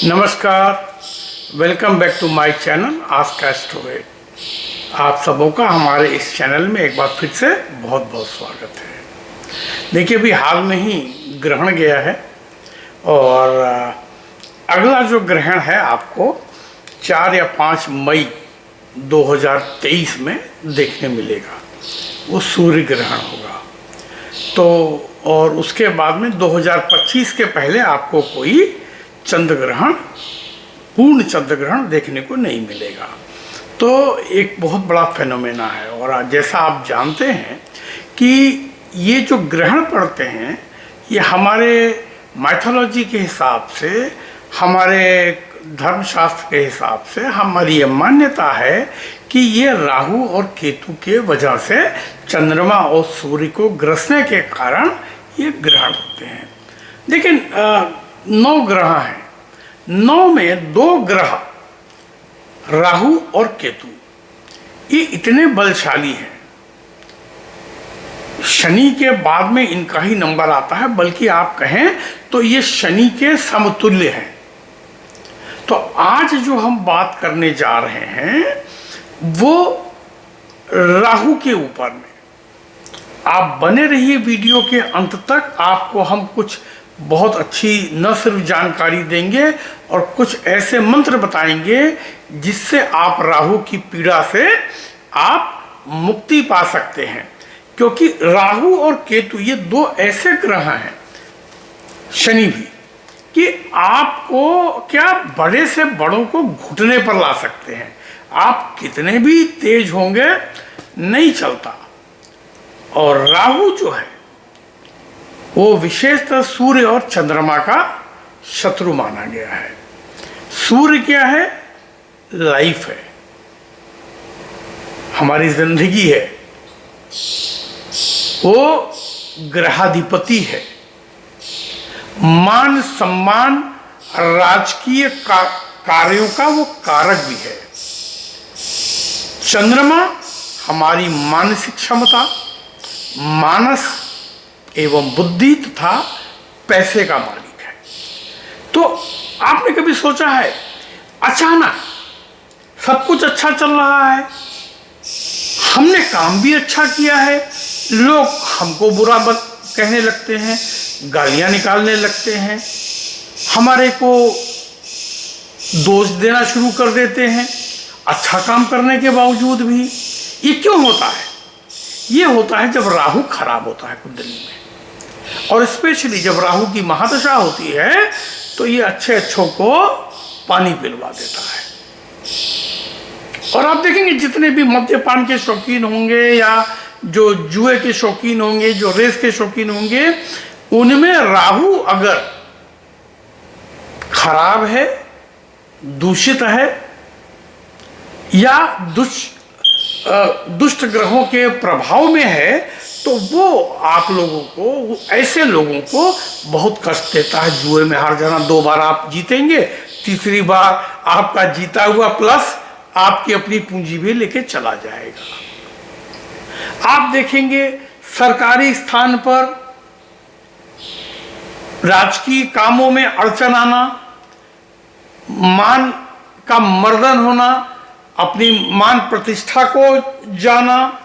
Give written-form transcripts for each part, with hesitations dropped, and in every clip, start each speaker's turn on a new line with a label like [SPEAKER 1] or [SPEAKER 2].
[SPEAKER 1] नमस्कार, welcome back to my channel ask Astroved. आप सबों का हमारे इस चैनल में एक बार फिर से बहुत बहुत स्वागत है। देखिए, अभी हाल में ही ग्रहण गया है और अगला जो ग्रहण है आपको 4 या 5 मई 2023 में देखने मिलेगा। वो सूर्य ग्रहण होगा। तो और उसके बाद में 2025 के पहले आपको कोई चंद्र ग्रहण, पूर्ण चंद्र ग्रहण देखने को नहीं मिलेगा। तो एक बहुत बड़ा फेनोमेना है। और जैसा आप जानते हैं कि ये जो ग्रहण पड़ते हैं, ये हमारे माइथोलॉजी के हिसाब से, हमारे धर्मशास्त्र के हिसाब से हमारी ये मान्यता है कि ये राहु और केतु के वजह से चंद्रमा और सूर्य को ग्रसने के कारण ये ग्रहण होते हैं। लेकिन 9 ग्रह हैं। 9 में 2 ग्रह राहु और केतु ये इतने बलशाली हैं, शनि के बाद में इनका ही नंबर आता है, बल्कि आप कहें तो ये शनि के समतुल्य हैं। तो आज जो हम बात करने जा रहे हैं वो राहु के ऊपर में। आप बने रहिए वीडियो के अंत तक। आपको हम कुछ बहुत अच्छी न सिर्फ जानकारी देंगे और कुछ ऐसे मंत्र बताएंगे जिससे आप राहु की पीड़ा से आप मुक्ति पा सकते हैं। क्योंकि राहु और केतु ये 2 ऐसे ग्रह हैं, शनि भी, कि आपको क्या बड़े से बड़ों को घुटने पर ला सकते हैं। आप कितने भी तेज होंगे नहीं चलता। और राहु जो है वो विशेषतः सूर्य और चंद्रमा का शत्रु माना गया है। सूर्य क्या है? लाइफ है, हमारी जिंदगी है। वो ग्रहाधिपति है, मान सम्मान राजकीय कार्यों का वो कारक भी है। चंद्रमा हमारी मानसिक क्षमता, मानस एवं बुद्धि तथा पैसे का मालिक है। तो आपने कभी सोचा है, अचानक सब कुछ अच्छा चल रहा है, हमने काम भी अच्छा किया है, लोग हमको बुरा कहने लगते हैं, गालियां निकालने लगते हैं, हमारे को दोष देना शुरू कर देते हैं अच्छा काम करने के बावजूद भी। ये क्यों होता है? ये होता है जब राहु खराब होता है कुंडली में, और स्पेशली जब राहु की महादशा होती है तो ये अच्छों को पानी पिलवा देता है। और आप देखेंगे जितने भी मद्यपान के शौकीन होंगे या जो जुए के शौकीन होंगे, जो रेस के शौकीन होंगे, उनमें राहु अगर खराब है, दूषित है या दुष्ट ग्रहों के प्रभाव में है, तो वो आप लोगों को, ऐसे लोगों को बहुत कष्ट देता है। जुए में हार जाना, 2 बार आप जीतेंगे, तीसरी बार आपका जीता हुआ प्लस आपकी अपनी पूंजी भी लेके चला जाएगा। आप देखेंगे सरकारी स्थान पर राजकीय कामों में अड़चन आना, मान का मर्दन होना, अपनी मान प्रतिष्ठा को जाना।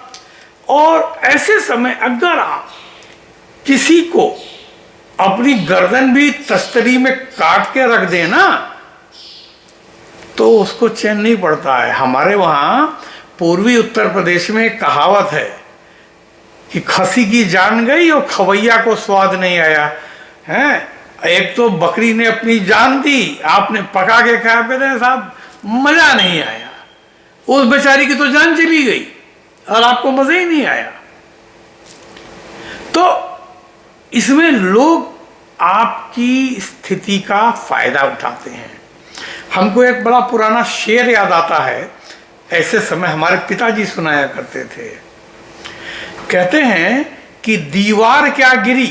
[SPEAKER 1] और ऐसे समय अगर आप किसी को अपनी गर्दन भी तस्तरी में काट के रख देना तो उसको चैन नहीं पड़ता है। हमारे वहाँ पूर्वी उत्तर प्रदेश में एक कहावत है कि खसी की जान गई और खवैया को स्वाद नहीं आया है। एक तो बकरी ने अपनी जान दी, आपने पका के खाया, पे साहब मजा नहीं आया, उस बेचारी की तो जान चली गई और आपको मजा ही नहीं आया। तो इसमें लोग आपकी स्थिति का फायदा उठाते हैं। हमको एक बड़ा पुराना शेर याद आता है, ऐसे समय हमारे पिताजी सुनाया करते थे। कहते हैं कि दीवार क्या गिरी,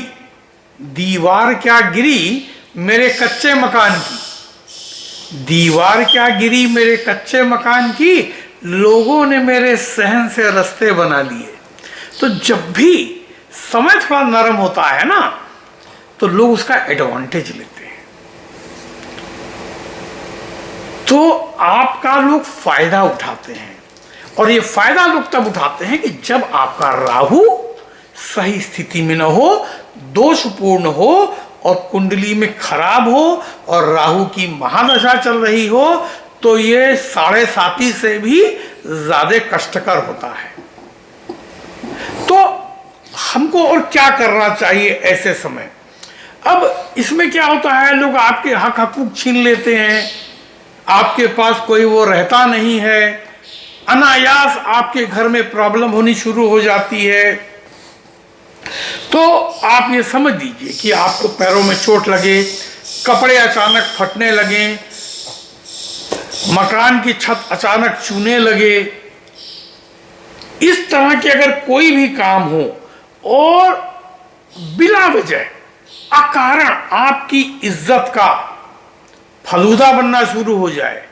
[SPEAKER 1] दीवार क्या गिरी मेरे कच्चे मकान की, दीवार क्या गिरी मेरे कच्चे मकान की, लोगों ने मेरे सहन से रास्ते बना लिए। तो जब भी समय थोड़ा नरम होता है ना, तो लोग उसका एडवांटेज लेते हैं। तो आपका लोग फायदा उठाते हैं, और ये फायदा लोग तब उठाते हैं कि जब आपका राहु सही स्थिति में न हो, दोषपूर्ण हो और कुंडली में खराब हो और राहु की महादशा चल रही हो, तो ये 7.5 से भी ज्यादा कष्टकर होता है। तो हमको और क्या करना चाहिए ऐसे समय? अब इसमें क्या होता है, लोग आपके हक हकूक छीन लेते हैं, आपके पास कोई वो रहता नहीं है, अनायास आपके घर में प्रॉब्लम होनी शुरू हो जाती है। तो आप ये समझ लीजिए कि आपको पैरों में चोट लगे, कपड़े अचानक फटने लगे, मकान की छत अचानक चूने लगे, इस तरह के अगर कोई भी काम हो और बिना वजह अकारण आपकी इज्जत का फलूदा बनना शुरू हो जाए,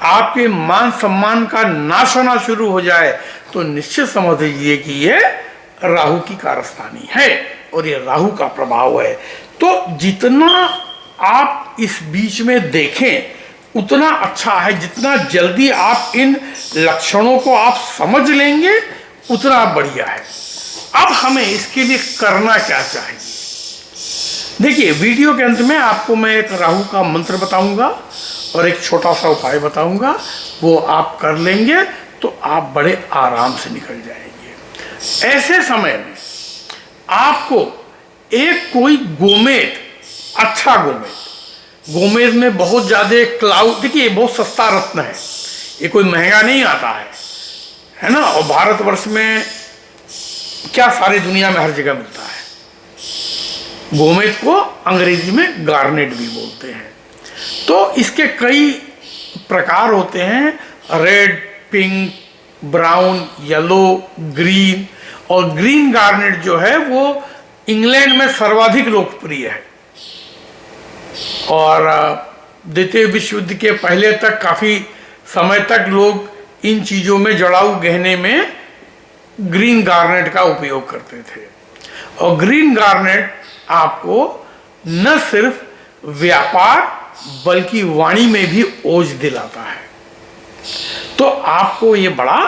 [SPEAKER 1] आपके मान सम्मान का नाश होना शुरू हो जाए, तो निश्चित समझ लीजिए कि ये राहु की कारस्तानी है और ये राहु का प्रभाव है। तो जितना आप इस बीच में देखें उतना अच्छा है, जितना जल्दी आप इन लक्षणों को आप समझ लेंगे उतना बढ़िया है। अब हमें इसके लिए करना क्या चाहिए? देखिए, वीडियो के अंत में आपको मैं एक राहु का मंत्र बताऊंगा और एक छोटा सा उपाय बताऊंगा, वो आप कर लेंगे तो आप बड़े आराम से निकल जाएंगे। ऐसे समय में आपको एक कोई गोमेद, अच्छा गोमेद में बहुत ज्यादा क्लाउड, देखिए बहुत सस्ता रत्न है, ये कोई महंगा नहीं आता है ना, और भारतवर्ष में क्या सारी दुनिया में हर जगह मिलता है। गोमेद को अंग्रेजी में गार्नेट भी बोलते हैं। तो इसके कई प्रकार होते हैं, red, pink, brown, yellow, green, और ग्रीन गार्नेट जो है वो इंग्लैंड में सर्वाधिक लोकप्रिय है, और द्वितीय विश्व युद्ध के पहले तक काफी समय तक लोग इन चीजों में, जड़ाऊ गहने में ग्रीन गार्नेट का उपयोग करते थे। और ग्रीन गार्नेट आपको न सिर्फ व्यापार बल्कि वाणी में भी ओज दिलाता है, तो आपको ये बड़ा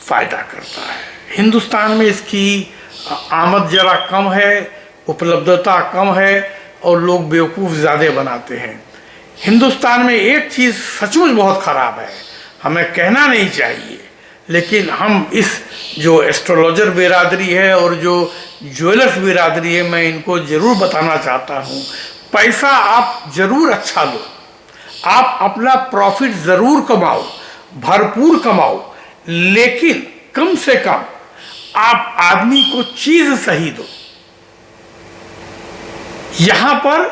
[SPEAKER 1] फायदा करता है। हिंदुस्तान में इसकी आमद जरा कम है, उपलब्धता कम है और लोग बेवकूफ़ ज़्यादा बनाते हैं। हिंदुस्तान में एक चीज़ सचमुच बहुत ख़राब है, हमें कहना नहीं चाहिए, लेकिन हम इस जो एस्ट्रोलॉजर बिरादरी है और जो ज्वेलर्स बिरादरी है, मैं इनको ज़रूर बताना चाहता हूँ, पैसा आप ज़रूर अच्छा लो, आप अपना प्रॉफिट ज़रूर कमाओ, भरपूर कमाओ, लेकिन कम से कम आप आदमी को चीज़ सही दो। यहाँ पर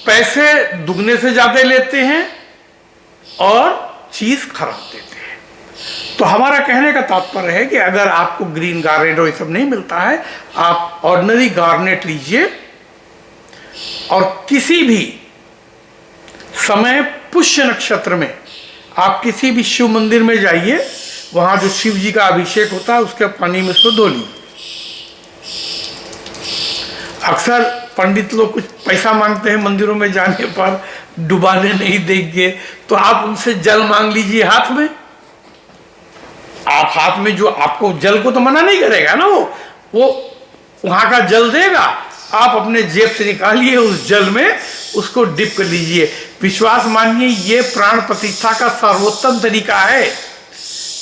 [SPEAKER 1] पैसे दुगने से ज़्यादा लेते हैं और चीज़ खराब देते हैं। तो हमारा कहने का तात्पर्य है कि अगर आपको ग्रीन गार्नेट और ये सब नहीं मिलता है, आप ऑर्डिनरी गार्नेट लीजिए और किसी भी समय पुष्य नक्षत्र में आप किसी भी शिव मंदिर में जाइए, वहां जो शिव जी का अभिषेक होता है उसके पानी में इसको धो लीजिए। अक्सर पंडित लोग कुछ पैसा मांगते हैं मंदिरों में जाने पर, डुबाने नहीं देंगे, तो आप उनसे जल मांग लीजिए हाथ में। आप हाथ में जो, आपको जल को तो मना नहीं करेगा ना, वो वहां का जल देगा, आप अपने जेब से निकालिए, उस जल में उसको डिप कर लीजिए। विश्वास मानिए, ये प्राण प्रतिष्ठा का सर्वोत्तम तरीका है।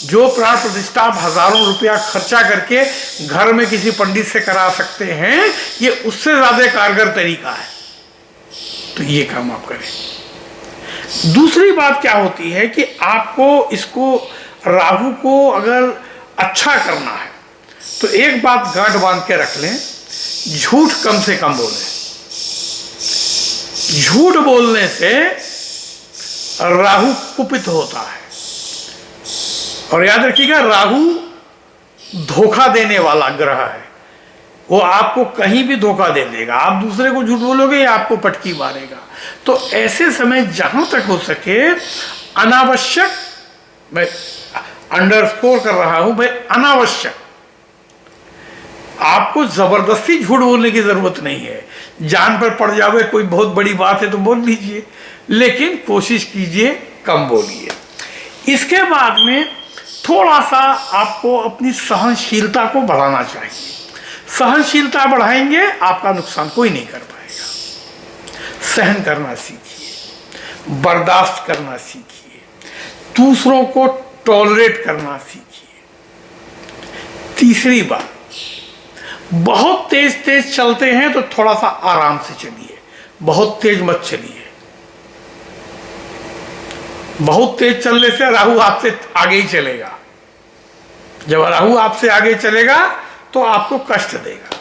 [SPEAKER 1] जो प्राण प्रतिष्ठा आप हजारों रुपया खर्चा करके घर में किसी पंडित से करा सकते हैं, ये उससे ज्यादा कारगर तरीका है। तो ये काम आप करें। दूसरी बात क्या होती है कि आपको इसको, राहु को अगर अच्छा करना है तो एक बात गांठ बांध के रख लें, झूठ कम से कम बोलें। झूठ बोलने से राहु कुपित होता है, और याद रखिएगा राहु धोखा देने वाला ग्रह है, वो आपको कहीं भी धोखा दे देगा। आप दूसरे को झूठ बोलोगे या आपको पटकी मारेगा। तो ऐसे समय जहां तक हो सके अनावश्यक, मैं अंडरस्कोर कर रहा हूं भाई, अनावश्यक आपको जबरदस्ती झूठ बोलने की जरूरत नहीं है। जान पर पड़ जावे कोई बहुत बड़ी बात है तो बोल लीजिए, लेकिन कोशिश कीजिए कम बोलिए। इसके बाद में थोड़ा सा आपको अपनी सहनशीलता को बढ़ाना चाहिए। सहनशीलता बढ़ाएंगे आपका नुकसान कोई नहीं कर पाएगा। सहन करना सीखिए, बर्दाश्त करना सीखिए, दूसरों को टॉलरेट करना सीखिए। तीसरी बात, बहुत तेज तेज चलते हैं तो थोड़ा सा आराम से चलिए, बहुत तेज मत चलिए। बहुत तेज चलने से राहु आपसे आगे ही चलेगा। जब राहु आपसे आगे चलेगा तो आपको कष्ट देगा।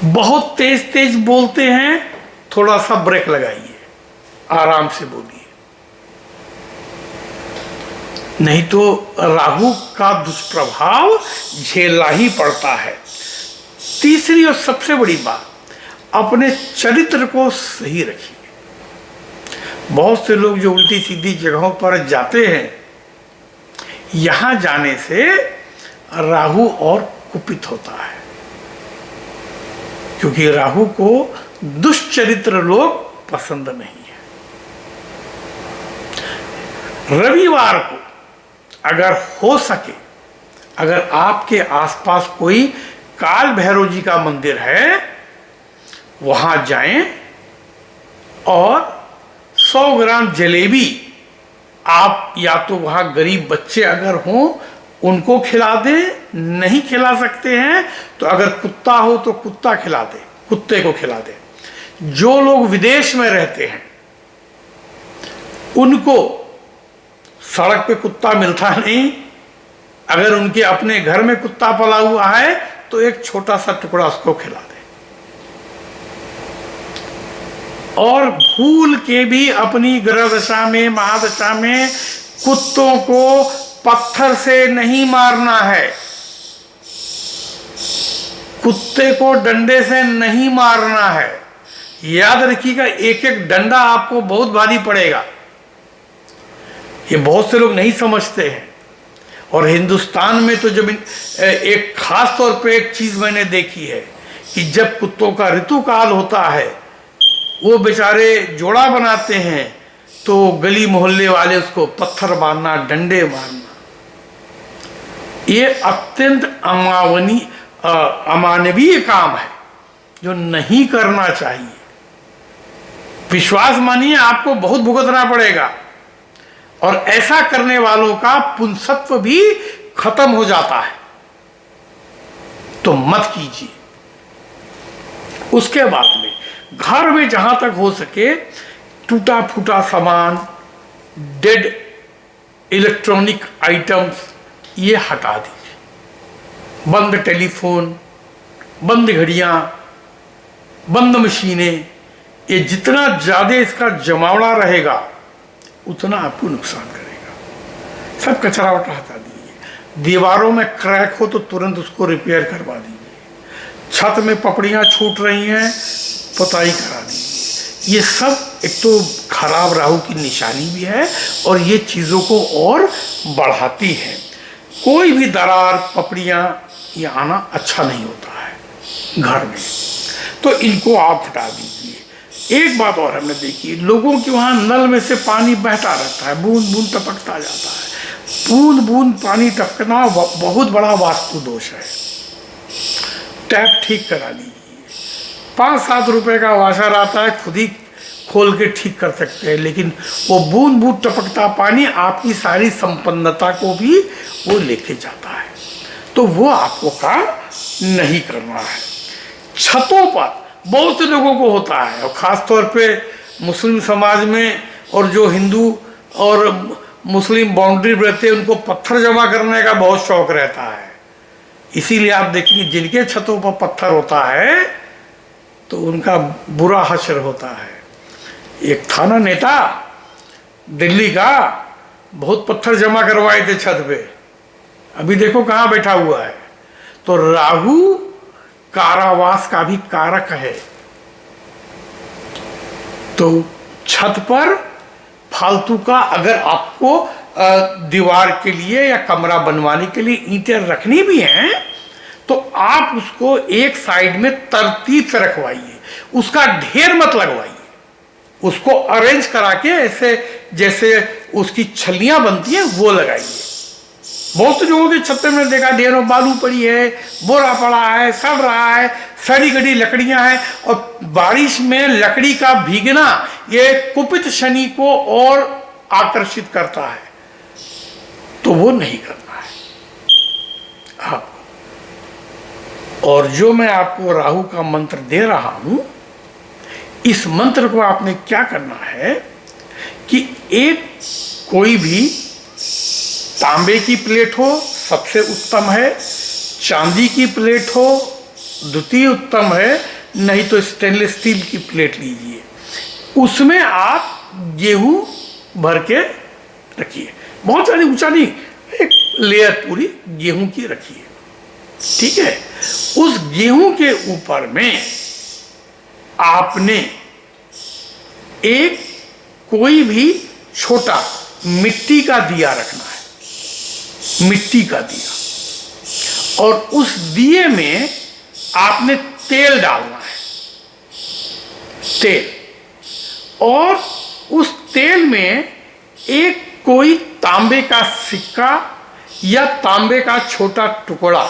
[SPEAKER 1] बहुत तेज तेज बोलते हैं, थोड़ा सा ब्रेक लगाइए, आराम से बोलिए, नहीं तो राहु का दुष्प्रभाव झेलना ही पड़ता है। तीसरी और सबसे बड़ी बात, अपने चरित्र को सही रखिए। बहुत से लोग जो उल्टी सीधी जगहों पर जाते हैं, यहां जाने से राहु और कुपित होता है, क्योंकि राहु को दुष्चरित्र लोग पसंद नहीं है। रविवार को अगर हो सके, अगर आपके आसपास कोई काल भैरव जी का मंदिर है, वहां जाएं और 100 ग्राम जलेबी आप, या तो वहां गरीब बच्चे अगर हों उनको खिला दें, नहीं खिला सकते हैं तो अगर कुत्ता हो तो कुत्ता खिला दे, कुत्ते को खिला दे। जो लोग विदेश में रहते हैं उनको सड़क पे कुत्ता मिलता नहीं, अगर उनके अपने घर में कुत्ता पला हुआ है तो एक छोटा सा टुकड़ा उसको खिला दे। और भूल के भी अपनी ग्रह दशा में, महादशा में कुत्तों को पत्थर से नहीं मारना है, कुत्ते को डंडे से नहीं मारना है। याद रखिएगा, एक एक डंडा आपको बहुत भारी पड़ेगा। ये बहुत से लोग नहीं समझते हैं। और हिंदुस्तान में तो जब एक खास तौर पे एक चीज मैंने देखी है कि जब कुत्तों का ऋतुकाल होता है, वो बेचारे जोड़ा बनाते हैं तो गली मोहल्ले वाले उसको पत्थर मारना, डंडे मारना, ये अत्यंत अमानवीय काम है जो नहीं करना चाहिए। विश्वास मानिए, आपको बहुत भुगतना पड़ेगा और ऐसा करने वालों का पुंसत्व भी खत्म हो जाता है, तो मत कीजिए। उसके बाद में घर में जहां तक हो सके टूटा फूटा सामान, डेड इलेक्ट्रॉनिक आइटम्स, ये हटा दीजिए। बंद टेलीफोन, बंद घड़ियां, बंद मशीनें, ये जितना ज्यादा इसका जमावड़ा रहेगा उतना आपको नुकसान करेगा। सब कचरा वटा हटा दीजिए। दीवारों में क्रैक हो तो तुरंत उसको रिपेयर करवा दीजिए। छत में पपड़ियां छूट रही हैं, पुताई करा दीजिए। ये सब एक तो खराब राहु की निशानी भी है और ये चीज़ों को और बढ़ाती है। कोई भी दरार, पपड़ियां, ये आना अच्छा नहीं होता है घर में, तो इनको आप हटा दीजिए। एक बात और हमने देखी, लोगों के वहाँ नल में से पानी बहता रहता है, बूंद बूंद टपकता जाता है। बूंद बूंद पानी टपकना बहुत बड़ा वास्तु दोष है। टैप ठीक करा लीजिए। 5-7 रुपए का वाशर आता है, खुद ही खोल के ठीक कर सकते हैं, लेकिन वो बूंद बूंद टपकता पानी आपकी सारी संपन्नता को भी वो लेके जाता है, तो वो आपको काम नहीं करना है। छतों पर बहुत से लोगों को होता है, और ख़ास तौर पे मुस्लिम समाज में, और जो हिंदू और मुस्लिम बाउंड्री रहते हैं उनको पत्थर जमा करने का बहुत शौक रहता है। इसीलिए आप देखेंगे जिनके छतों पर पत्थर होता है तो उनका बुरा हश्र होता है। एक था ना नेता दिल्ली का, बहुत पत्थर जमा करवाए थे छत पे, अभी देखो कहाँ बैठा हुआ है। तो राहु कारावास का भी कारक है, तो छत पर फालतू का अगर आपको दीवार के लिए या कमरा बनवाने के लिए ईंटें रखनी भी हैं तो आप उसको एक साइड में तरतीब से रखवाइए, उसका ढेर मत लगवाइए। उसको अरेंज करा के ऐसे जैसे उसकी छलियां बनती हैं वो लगाइए। बहुत से लोगों के छत पे मैंने देखा ढेरों बालू पड़ी है, बोरा पड़ा है, सड़ रहा है, सड़ी गड़ी लकड़ियां हैं, और बारिश में लकड़ी का भीगना ये कुपित शनि को और आकर्षित करता है, तो वो नहीं करना है आपको। और जो मैं आपको राहु का मंत्र दे रहा हूं, इस मंत्र को आपने क्या करना है कि एक कोई भी तांबे की प्लेट हो सबसे उत्तम है, चांदी की प्लेट हो द्वितीय उत्तम है, नहीं तो स्टेनलेस स्टील की प्लेट लीजिए, उसमें आप गेहूं भर के रखिए। बहुत ज़्यादा ऊंचा नहीं, एक लेयर पूरी गेहूं की रखिए, ठीक है। उस गेहूं के ऊपर में आपने एक कोई भी छोटा मिट्टी का दिया रखना है, मिट्टी का दिया, और उस दिए में आपने तेल डालना है, तेल, और उस तेल में एक कोई तांबे का सिक्का या तांबे का छोटा टुकड़ा,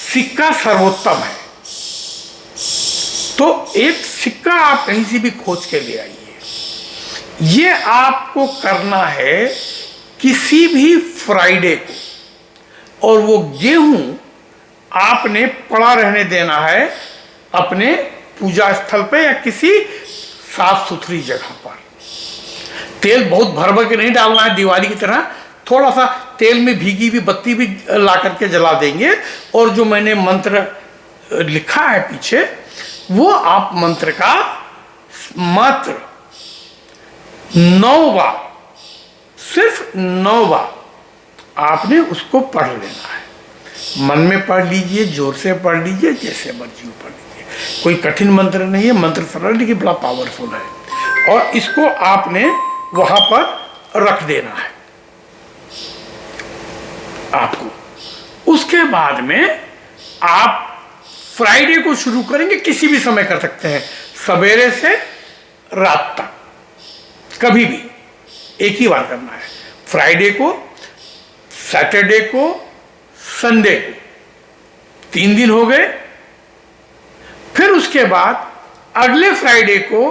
[SPEAKER 1] सिक्का सर्वोत्तम है, तो एक सिक्का आप कहीं से भी खोज के ले आइए। ये आपको करना है किसी भी फ्राइडे को, और वो गेहूं आपने पड़ा रहने देना है अपने पूजा स्थल पे या किसी साफ सुथरी जगह पर। तेल बहुत भर भर के नहीं डालना है दिवाली की तरह, थोड़ा सा तेल में भीगी हुई बत्ती भी ला करके जला देंगे, और जो मैंने मंत्र लिखा है पीछे, वो आप मंत्र का मात्र 9 बार, सिर्फ 9 बार आपने उसको पढ़ लेना है। मन में पढ़ लीजिए, जोर से पढ़ लीजिए, जैसे मर्जी पढ़ लीजिए, कोई कठिन मंत्र नहीं है, मंत्र सरल लेकिन बड़ा पावरफुल है। और इसको आपने वहां पर रख देना है आपको। उसके बाद में आप फ्राइडे को शुरू करेंगे, किसी भी समय कर सकते हैं, सवेरे से रात तक, कभी भी एक ही बार करना है। फ्राइडे को, सैटरडे को, संडे को, 3 दिन हो गए। फिर उसके बाद अगले फ्राइडे को,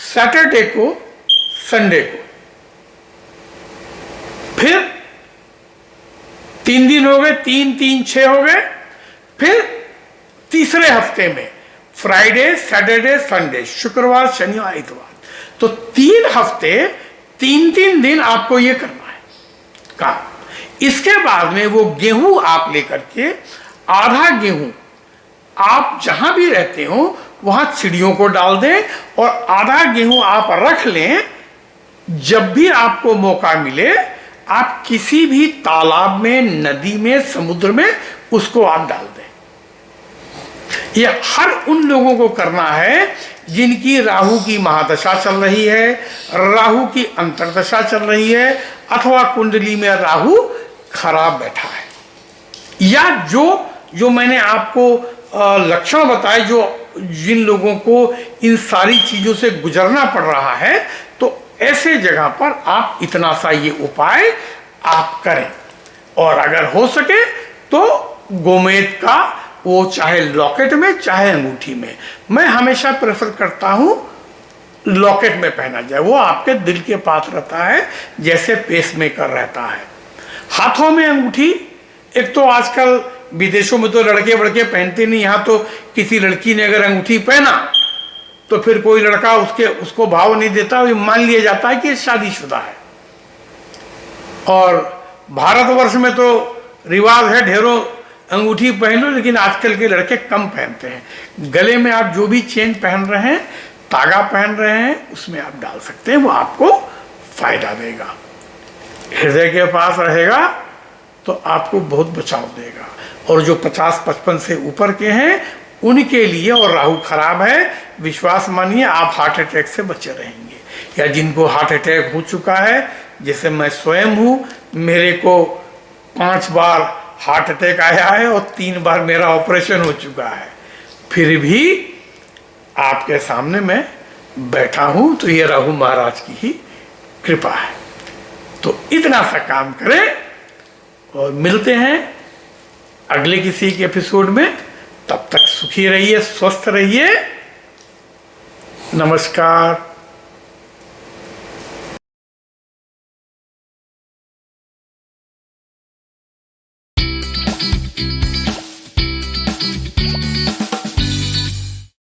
[SPEAKER 1] सैटरडे को, संडे को, फिर 3 दिन हो गए, 3 3 6 हो गए। फिर तीसरे हफ्ते में फ्राइडे, सैटरडे, संडे, शुक्रवार, शनिवार, इतवार, तो 3 हफ्ते 3 दिन आपको ये करना है काम। इसके बाद में वो गेहूं आप लेकर के, आधा गेहूं आप जहां भी रहते हो वहां चिड़ियों को डाल दें, और आधा गेहूं आप रख लें। जब भी आपको मौका मिले आप किसी भी तालाब में, नदी में, समुद्र में उसको आप डाल दें। यह हर उन लोगों को करना है जिनकी राहु की महादशा चल रही है, राहु की अंतर्दशा चल रही है, अथवा कुंडली में राहु खराब बैठा है, या जो मैंने आपको लक्षण बताए, जो जिन लोगों को इन सारी चीजों से गुजरना पड़ रहा है, तो ऐसे जगह पर आप इतना सा ये उपाय आप करें। और अगर हो सके तो गोमेद का वो चाहे लॉकेट में चाहे अंगूठी में, मैं हमेशा प्रेफर करता हूं लॉकेट में पहना जाए, वो आपके दिल के पास रहता है जैसे पेसमेकर रहता है। हाथों में अंगूठी, एक तो आजकल विदेशों में तो लड़के वड़के पहनते नहीं, यहाँ तो किसी लड़की ने अगर अंगूठी पहना तो फिर कोई लड़का उसको भाव नहीं देता, मान लिया जाता है कि शादीशुदा है। और भारतवर्ष में तो रिवाज है ढेरों अंगूठी पहन लो, लेकिन आजकल के लड़के कम पहनते हैं। गले में आप जो भी चेन पहन रहे हैं, तागा पहन रहे हैं, उसमें आप डाल सकते हैं, वो आपको फायदा देगा। हृदय के पास रहेगा तो आपको बहुत बचाव देगा। और जो 50-55 से ऊपर के हैं उनके लिए, और राहु खराब है, विश्वास मानिए आप हार्ट अटैक से बचे रहेंगे। या जिनको हार्ट अटैक हो चुका है, जैसे मैं स्वयं हूँ, मेरे को 5 बार हार्ट अटैक आया है और 3 बार मेरा ऑपरेशन हो चुका है, फिर भी आपके सामने मैं बैठा हूँ, तो ये राहु महाराज की ही कृपा है। तो इतना सा काम करें और मिलते हैं अगले किसी एक एपिसोड में। तब तक सुखी रहिए, स्वस्थ रहिए। नमस्कार।